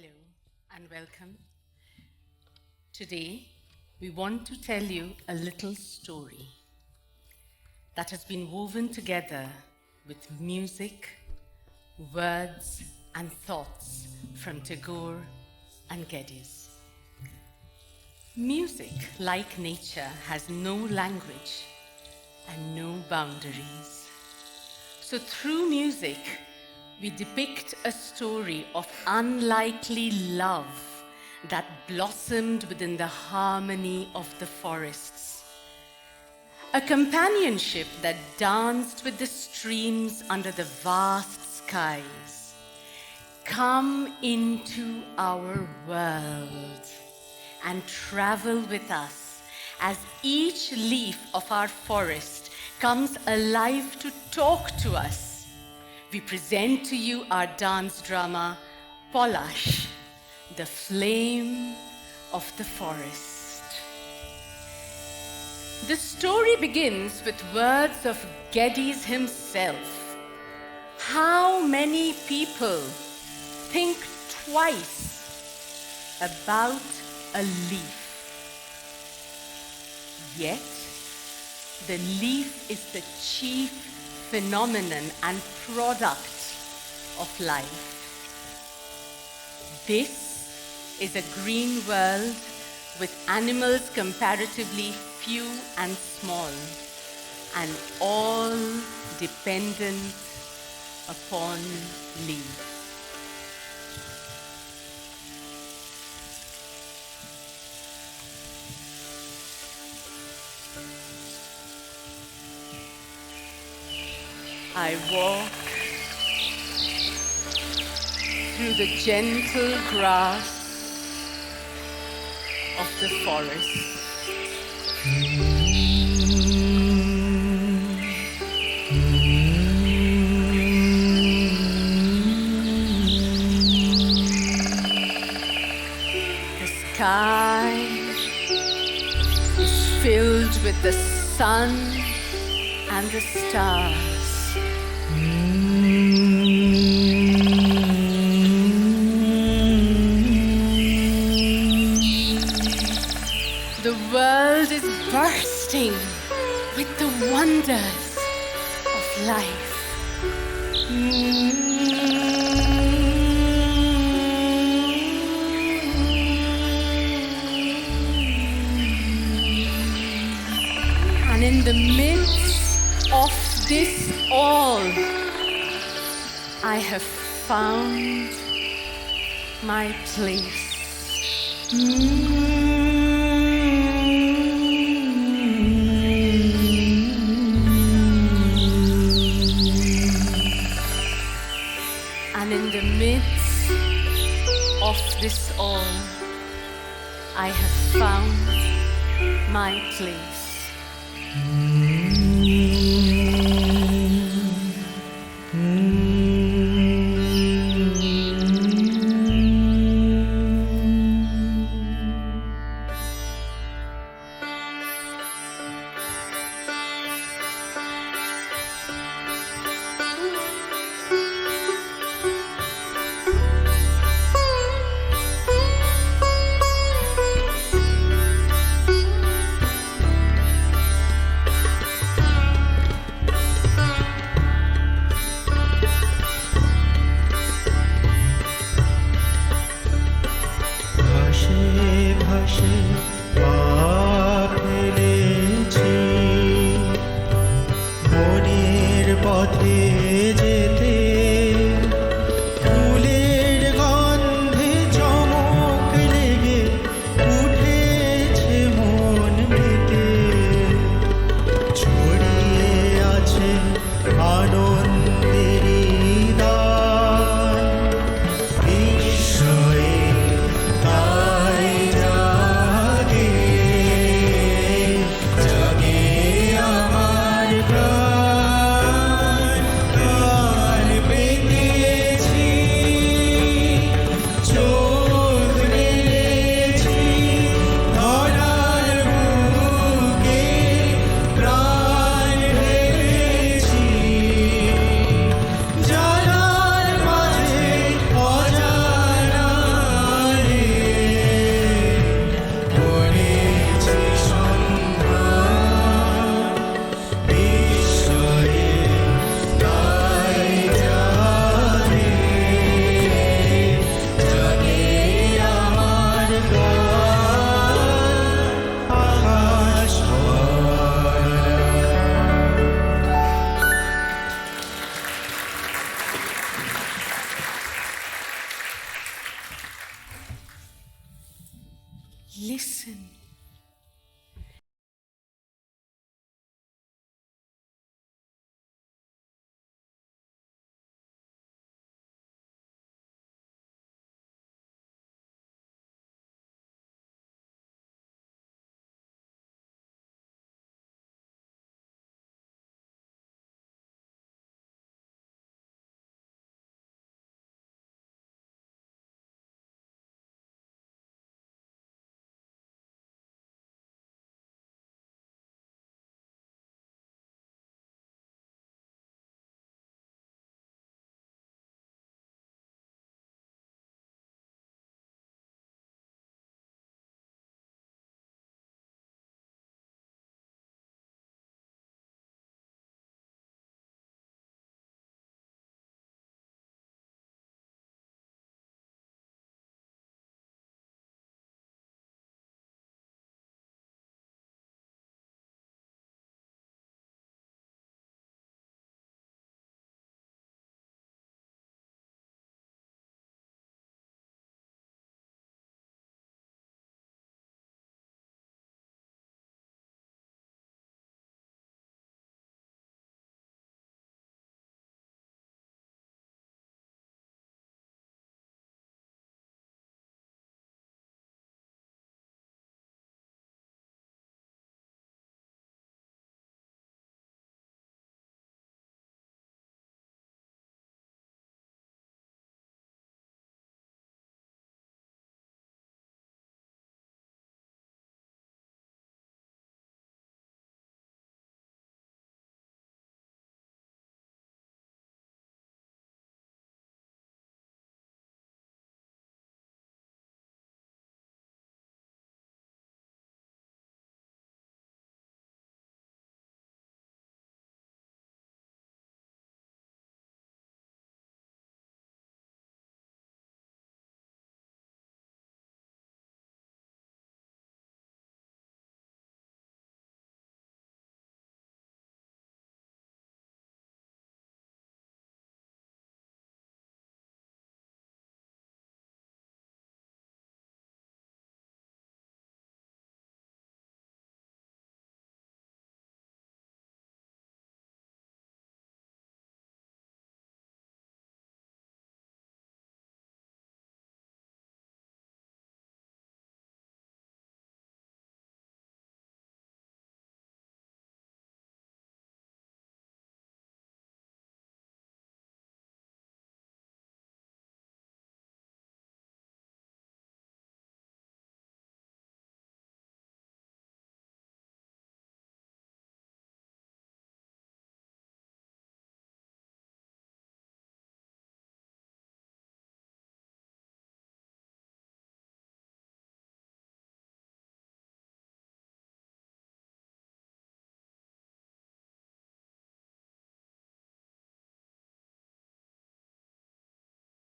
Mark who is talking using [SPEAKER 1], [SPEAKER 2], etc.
[SPEAKER 1] Hello and welcome. Today, we want to tell you a little story that has been woven together with music, words, and thoughts from Tagore and Geddes. Music, like nature, has no language and no boundaries. So through music, we depict a story of unlikely love that blossomed within the harmony of the forests. A companionship that danced with the streams under the vast skies. Come into our world and travel with us as each leaf of our forest comes alive to talk to us. We present to you our dance drama, Palash, the flame of the forest. The story begins with words of Geddes himself. How many people think twice about a leaf? Yet, the leaf is the chief phenomenon and product of life. This is a green world with animals comparatively few and small, and all dependent upon leaves. I walk through the gentle grass of the forest. The sky is filled with the sun and the stars. The world is bursting with the wonders of life. And in the midst of this all, I have found my place. And in the midst of this all, I have found my place. Listen